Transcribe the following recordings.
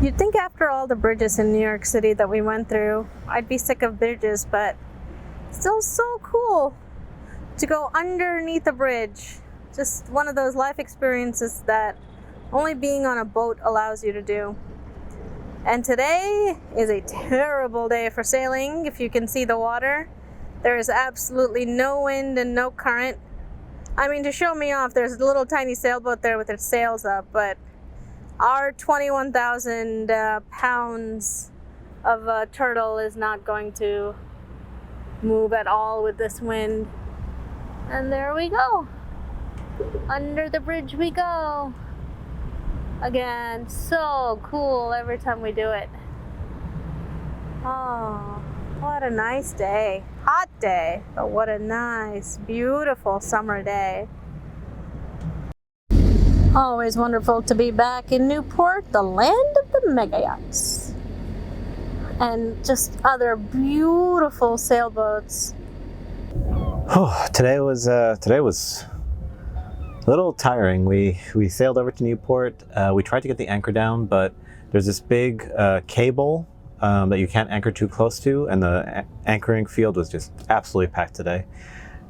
You'd think after all the bridges in New York City that we went through, I'd be sick of bridges, but still so cool to go underneath a bridge. Just one of those life experiences that only being on a boat allows you to do. And today is a terrible day for sailing. If you can see the water, there is absolutely no wind and no current. I mean, to show me off, there's a little tiny sailboat there with its sails up, but our 21,000 pounds of turtle is not going to move at all with this wind. And there we go. Under the bridge we go. Again, so cool every time we do it. Oh, what a nice day. Hot day, but what a nice, beautiful summer day. Always wonderful to be back in Newport, the land of the mega yachts. And just other beautiful sailboats. Oh, today was a little tiring. We sailed over to Newport. We tried to get the anchor down, but there's this big cable that you can't anchor too close to, and the anchoring field was just absolutely packed today.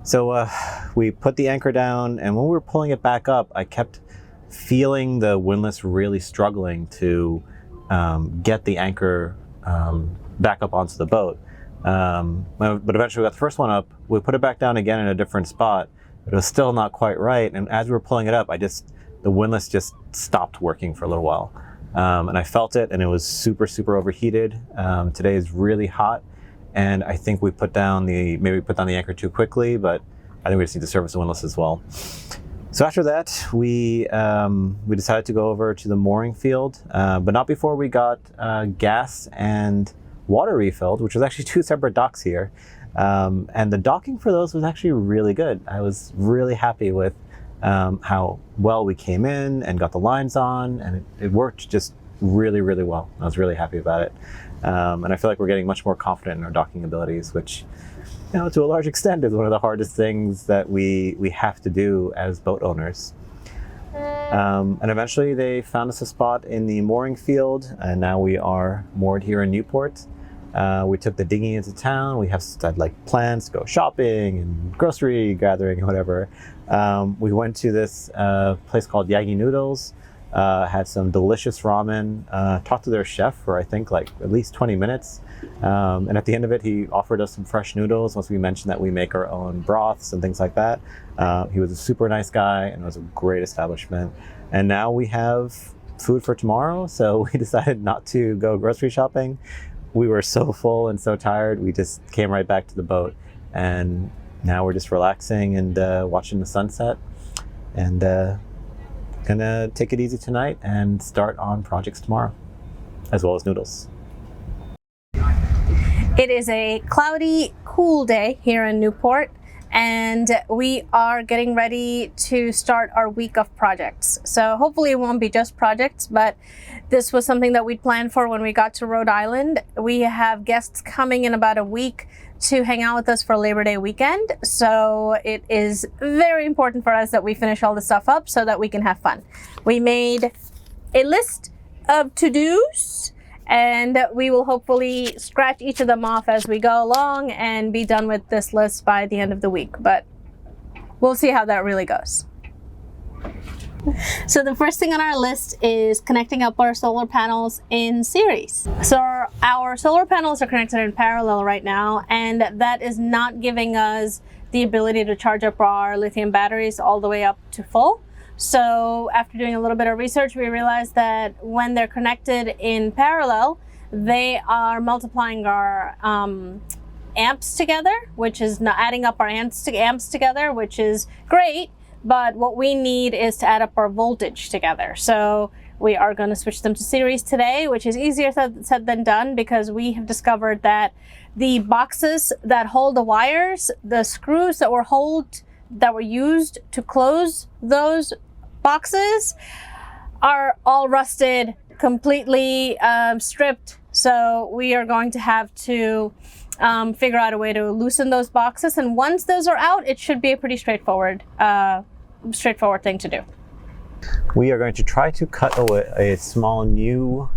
So we put the anchor down, and when we were pulling it back up, I kept feeling the windlass really struggling to get the anchor back up onto the boat. But eventually we got the first one up. We put it back down again in a different spot, but it was still not quite right. And as we were pulling it up, the windlass just stopped working for a little while. And I felt it, and it was super, super overheated. Today is really hot, and I think maybe we put down the anchor too quickly, but I think we just need to service the windlass as well. So after that, we decided to go over to the mooring field, but not before we got gas and water refilled, which was actually two separate docks here. And the docking for those was actually really good. I was really happy with how well we came in and got the lines on, and it worked just really, really well. I was really happy about it. And I feel like we're getting much more confident in our docking abilities, which, to a large extent is one of the hardest things that we have to do as boat owners. And eventually they found us a spot in the mooring field, and now we are moored here in Newport. We took the dinghy into town. We had plans to go shopping and grocery gathering and whatever. We went to this place called Yagi Noodles, had some delicious ramen, talked to their chef for I think at least 20 minutes. And at the end of it, he offered us some fresh noodles once we mentioned that we make our own broths and things like that. He was a super nice guy, and it was a great establishment. And now we have food for tomorrow, so we decided not to go grocery shopping. We were so full and so tired, we just came right back to the boat. And now we're just relaxing and watching the sunset, and gonna take it easy tonight and start on projects tomorrow, as well as noodles. It is a cloudy, cool day here in Newport, and we are getting ready to start our week of projects. So hopefully it won't be just projects, but this was something that we'd planned for when we got to Rhode Island. We have guests coming in about a week to hang out with us for Labor Day weekend. So it is very important for us that we finish all the stuff up so that we can have fun. We made a list of to-dos, and we will hopefully scratch each of them off as we go along and be done with this list by the end of the week. But we'll see how that really goes. So the first thing on our list is connecting up our solar panels in series. So our solar panels are connected in parallel right now, and that is not giving us the ability to charge up our lithium batteries all the way up to full. So after doing a little bit of research, we realized that when they're connected in parallel, they are multiplying our amps together, which is not adding up our amps together, which is great. But what we need is to add up our voltage together. So we are going to switch them to series today, which is easier said than done, because we have discovered that the boxes that hold the wires, the screws that were used to close those boxes, are all rusted, completely stripped. So we are going to have to figure out a way to loosen those boxes. And once those are out, it should be a pretty straightforward thing to do. We are going to try to cut away a small new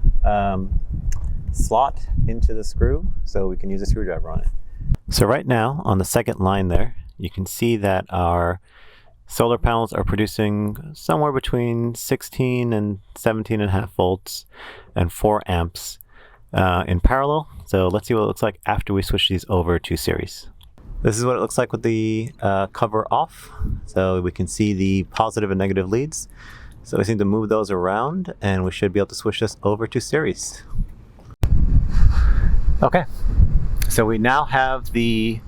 slot into the screw so we can use a screwdriver on it. So right now on the second line there, you can see that our solar panels are producing somewhere between 16 and 17.5 volts and 4 amps in parallel. So let's see what it looks like after we switch these over to series. This is what it looks like with the cover off. So we can see the positive and negative leads. So we just need to move those around and we should be able to switch this over to series. Okay, so we now have the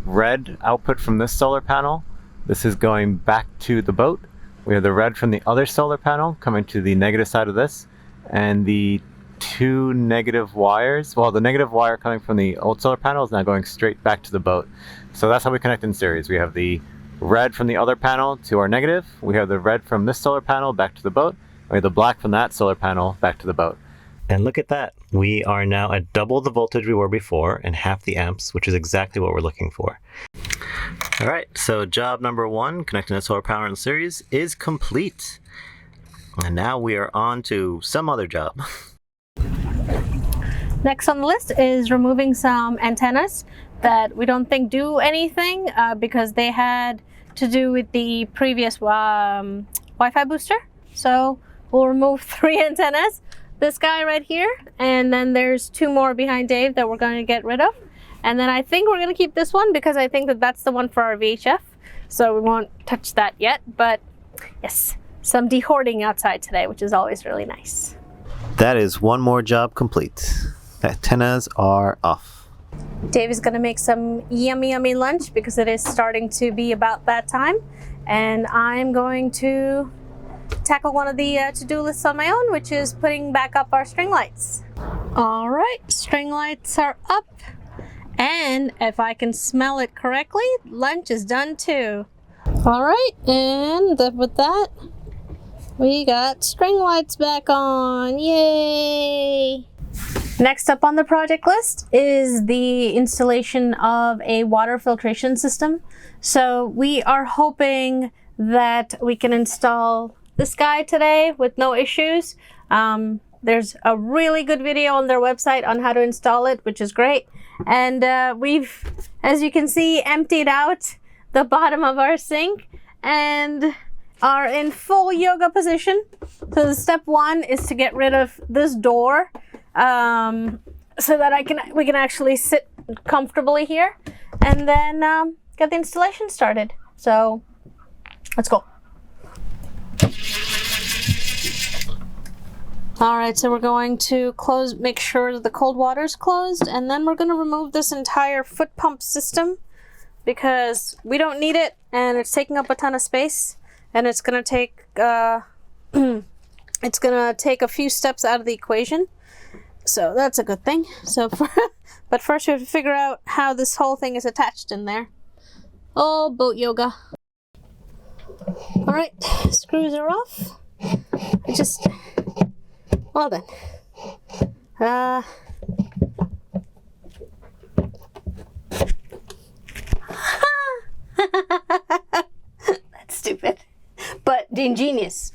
red output from this solar panel. This is going back to the boat. We have the red from the other solar panel coming to the negative side of this, and the 2 negative wires, well, the negative wire coming from the old solar panel is now going straight back to the boat. So that's how we connect in series. We have the red from the other panel to our negative, we have the red from this solar panel back to the boat, and we have the black from that solar panel back to the boat. And look at that. We are now at double the voltage we were before and half the amps, which is exactly what we're looking for. All right, so job number 1, connecting the solar power in series, is complete. And now we are on to some other job. Next on the list is removing some antennas that we don't think do anything because they had to do with the previous Wi-Fi booster. So we'll remove 3 antennas. This guy right here, and then there's 2 more behind Dave that we're going to get rid of. And then I think we're going to keep this one because I think that that's the one for our VHF. So we won't touch that yet, but yes, some de-hoarding outside today, which is always really nice. That is one more job complete. The antennas are off. Dave is going to make some yummy lunch because it is starting to be about that time. And I'm going to tackle one of the to-do lists on my own, which is putting back up our string lights. All right, string lights are up. And if I can smell it correctly, lunch is done too. All right, and with that, we got string lights back on. Yay! Next up on the project list is the installation of a water filtration system. So we are hoping that we can install this guy today with no issues. There's a really good video on their website on how to install it, which is great. And we've, as you can see, emptied out the bottom of our sink and are in full yoga position. So step 1 is to get rid of this door so that we can actually sit comfortably here, and then get the installation started. So let's go. All right, so we're going to make sure that the cold water is closed, and then we're going to remove this entire foot pump system because we don't need it and it's taking up a ton of space, and it's going to take it's going to take a few steps out of the equation. So that's a good thing. But first we have to figure out how this whole thing is attached in there. Oh, boat yoga. All right, screws are off. Well done. That's stupid, but ingenious.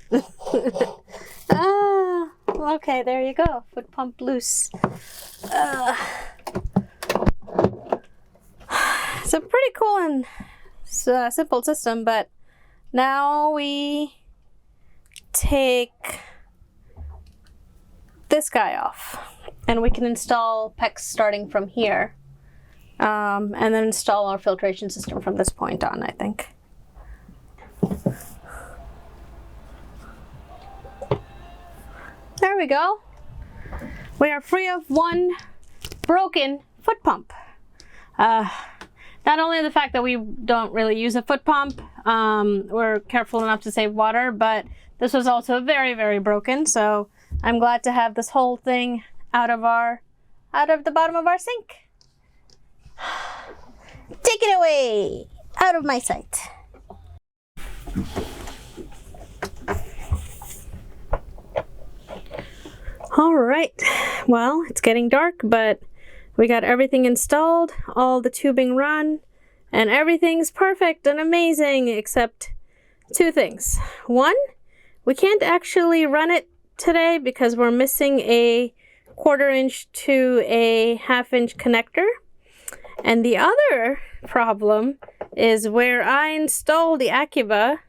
Okay, there you go. Foot pump loose. It's a pretty cool and simple system, but now we take this guy off and we can install PEX starting from here, and then install our filtration system from this point on, I think. There we go. We are free of one broken foot pump. Not only the fact that we don't really use a foot pump, we're careful enough to save water, but this was also very broken, so I'm glad to have this whole thing out of the bottom of our sink. Take it away! Out of my sight. All right, well, it's getting dark, but we got everything installed, all the tubing run, and everything's perfect and amazing, except 2 things. 1, we can't actually run it today because we're missing a 1/4 inch to a 1/2 inch connector. And the other problem is where I installed the Akiba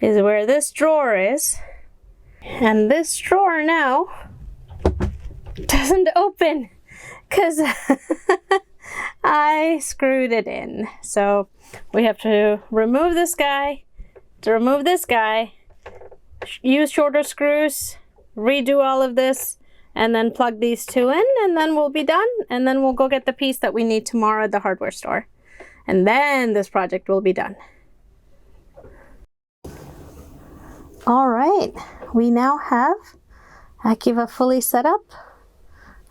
is where this drawer is. And this drawer now doesn't open because I screwed it in. So we have to remove this guy, use shorter screws, redo all of this, and then plug these two in, and then we'll be done. And then we'll go get the piece that we need tomorrow at the hardware store. And then this project will be done. All right, we now have Akiva fully set up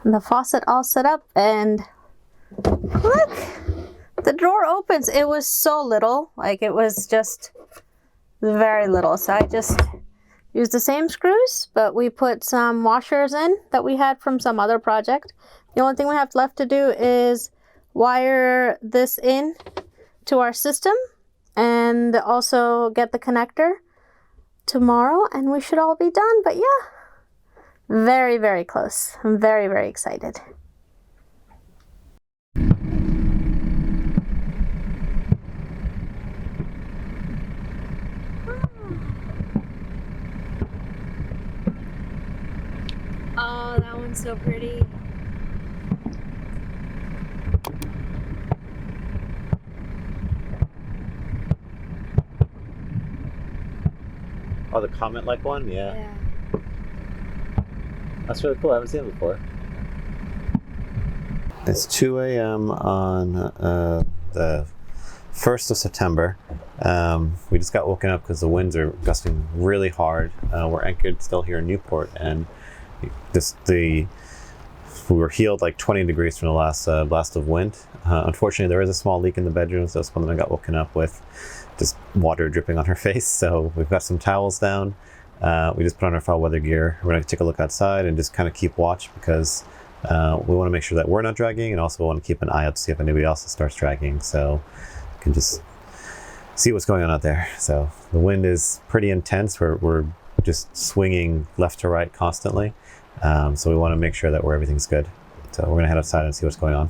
and the faucet all set up, and look, the drawer opens. It was so little, like it was just very little. So I just used the same screws, but we put some washers in that we had from some other project. The only thing we have left to do is wire this in to our system and also get the connector tomorrow, and we should all be done. But yeah, very, very close. I'm very, very excited. Oh, that one's so pretty. Oh, the comet-like one? Yeah. Yeah. That's really cool. I haven't seen it before. It's 2 a.m. on the 1st of September. We just got woken up because the winds are gusting really hard. We're anchored still here in Newport, and we were healed like 20 degrees from the last blast of wind. Unfortunately, there is a small leak in the bedroom, so that's one that I got woken up with. Just water dripping on her face. So we've got some towels down. We just put on our foul weather gear. We're going to take a look outside and just kind of keep watch, because we want to make sure that we're not dragging, and also want to keep an eye out to see if anybody else starts dragging, so we can just see what's going on out there. So the wind is pretty intense. We're just swinging left to right constantly. So we want to make sure that everything's good. So we're going to head outside and see what's going on.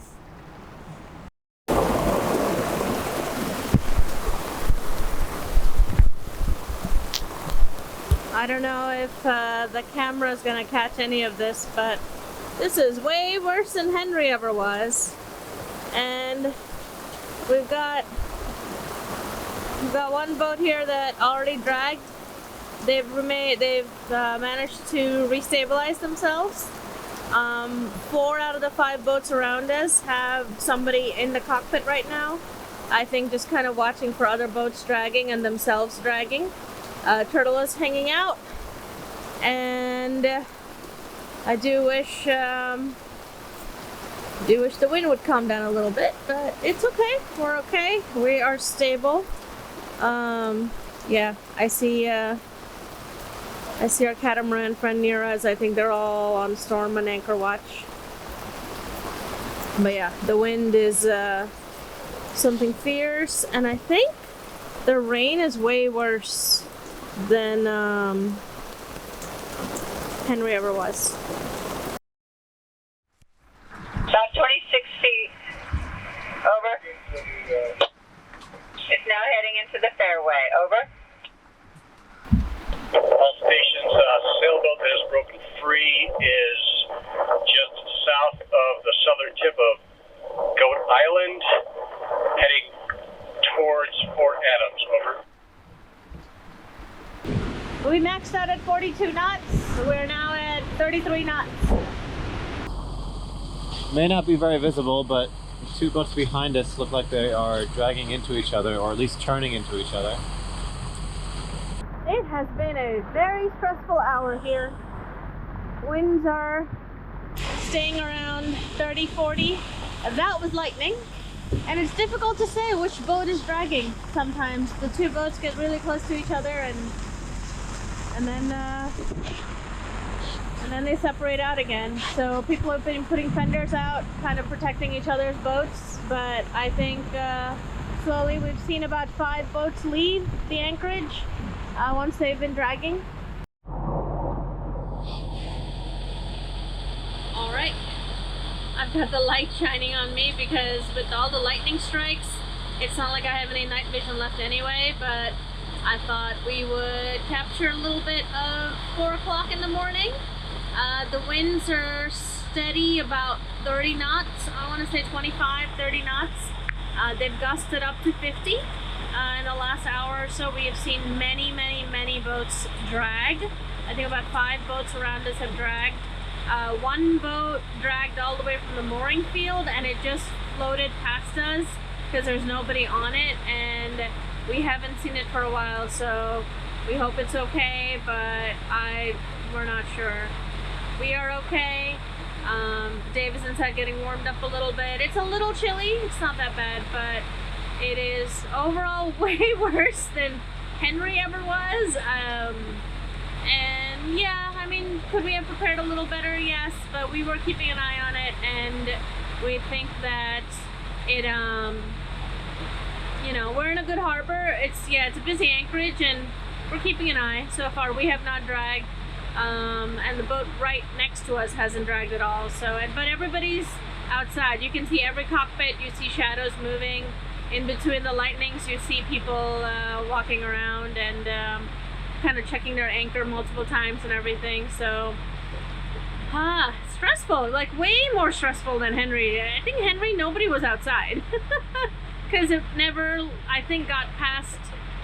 I don't know if the camera is going to catch any of this, but this is way worse than Henry ever was. And we've got one boat here that already dragged. They've managed to restabilize themselves. 4 out of the 5 boats around us have somebody in the cockpit right now. I think just kind of watching for other boats dragging and themselves dragging. Turtle is hanging out, and I do wish the wind would calm down a little bit, but it's okay. We're okay. We are stable. Yeah, I see our catamaran friend near us. I think they're all on storm and anchor watch. But yeah, the wind is something fierce, and I think the rain is way worse than Henry ever was. About 26 feet. Over. It's now heading into the fairway. Over. All stations, sailboat that has broken free is just south of the southern tip of Goat Island, heading towards Fort Adams. Over. We maxed out at 42 knots. We're now at 33 knots. May not be very visible, but the 2 boats behind us look like they are dragging into each other, or at least turning into each other. It has been a very stressful hour here. Winds are staying around 30, 40. That was lightning. And it's difficult to say which boat is dragging sometimes. The 2 boats get really close to each other, and then they separate out again. So people have been putting fenders out, kind of protecting each other's boats. But I think slowly we've seen about 5 boats leave the anchorage once they've been dragging. got the light shining on me because with all the lightning strikes, it's not like I have any night vision left anyway, but I thought we would capture a little bit of 4 o'clock in the morning. The winds are steady, about 30 knots. I want to say 25, 30 knots. They've gusted up to 50. In the last hour or so, we have seen many boats drag. I think about 5 boats around us have dragged. One boat dragged all the way from the mooring field, and it just floated past us because there's nobody on it, and we haven't seen it for a while, so we hope it's okay, but we're not sure. We are okay. Dave is inside getting warmed up a little bit. It's a little chilly. It's not that bad, but it is overall way worse than Henry ever was. And yeah, I mean, could we have prepared a little better? Yes, but we were keeping an eye on it, and we think that it, you know, we're in a good harbor. It's a busy anchorage, and we're keeping an eye. So far, we have not dragged, and the boat right next to us hasn't dragged at all. So, but everybody's outside. You can see every cockpit. You see shadows moving in between the lightnings. You see people walking around and kind of checking their anchor multiple times and everything. So, stressful, like way more stressful than Henry. I think Henry, nobody was outside because it never, I think, got past,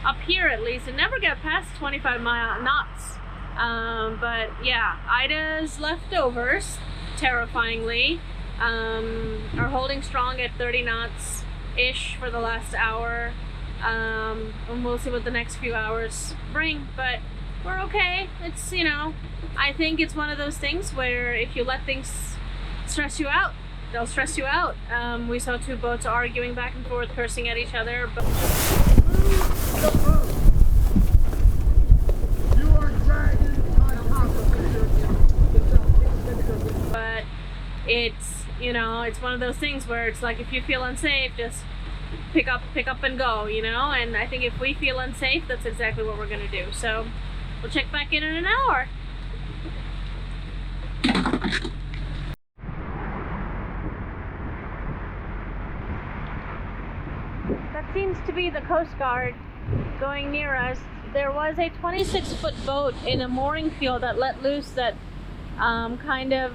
up here at least, it never got past 25 knots. But yeah, Ida's leftovers, terrifyingly, are holding strong at 30 knots ish for the last hour. And we'll see what the next few hours bring, but we're okay. It's, you know, I think it's one of those things where if you let things stress you out, they'll stress you out. We saw 2 boats arguing back and forth, cursing at each other, but it's, you know, it's one of those things where it's like, if you feel unsafe, just pick up and go, you know. And I think if we feel unsafe, that's exactly what we're gonna do. So we'll check back in an hour. That seems to be the Coast Guard going near us. There was a 26-foot boat in a mooring field that let loose, that kind of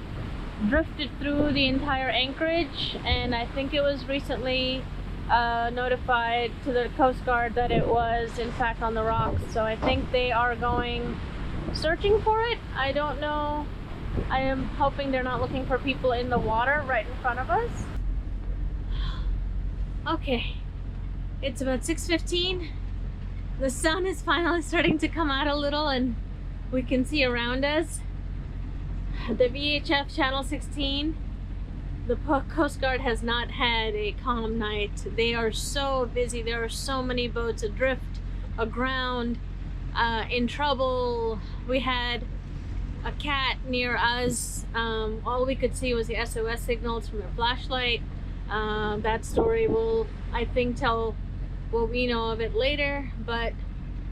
drifted through the entire anchorage, and I think it was recently notified to the Coast Guard that it was in fact on the rocks. So I think they are going searching for it. I don't know. I am hoping they're not looking for people in the water right in front of us. Okay, it's about 6:15. The sun is finally starting to come out a little, and we can see around us the VHF channel 16. The Coast Guard has not had a calm night. They are so busy. There are so many boats adrift, aground, in trouble. We had a cat near us. All we could see was the SOS signals from their flashlight. That story will, I think, tell what we know of it later. But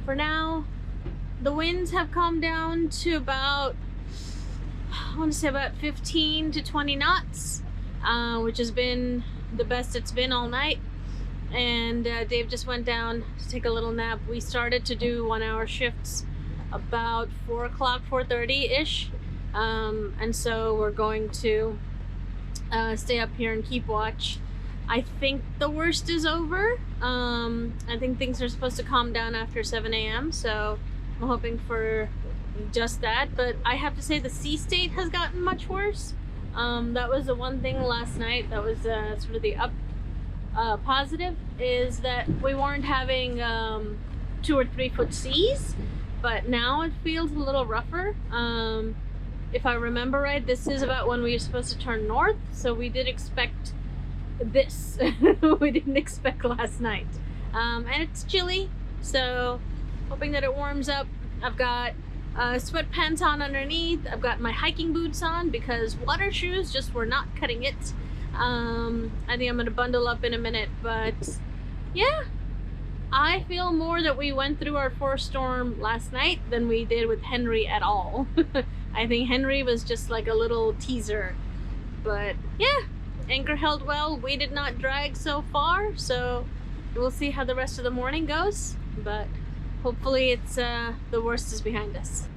for now, the winds have calmed down to about, I want to say about 15 to 20 knots. Which has been the best it's been all night. And Dave just went down to take a little nap. We started to do 1-hour shifts about 4 o'clock, 4:30-ish. And so we're going to stay up here and keep watch. I think the worst is over. I think things are supposed to calm down after 7 a.m. So I'm hoping for just that. But I have to say the sea state has gotten much worse. That was the one thing last night that was sort of the positive, is that we weren't having 2 or 3 foot seas, but now it feels a little rougher. If I remember right, this is about when we were supposed to turn north, so we did expect this. We didn't expect last night. And it's chilly, so hoping that it warms up. I've got sweatpants on underneath. I've got my hiking boots on because water shoes just were not cutting it. I think I'm gonna bundle up in a minute, but yeah, I feel more that we went through our 4th storm last night than we did with Henry at all. I think Henry was just like a little teaser, but yeah, Anchor held well. We did not drag so far, so we'll see how the rest of the morning goes, but hopefully it's the worst is behind us.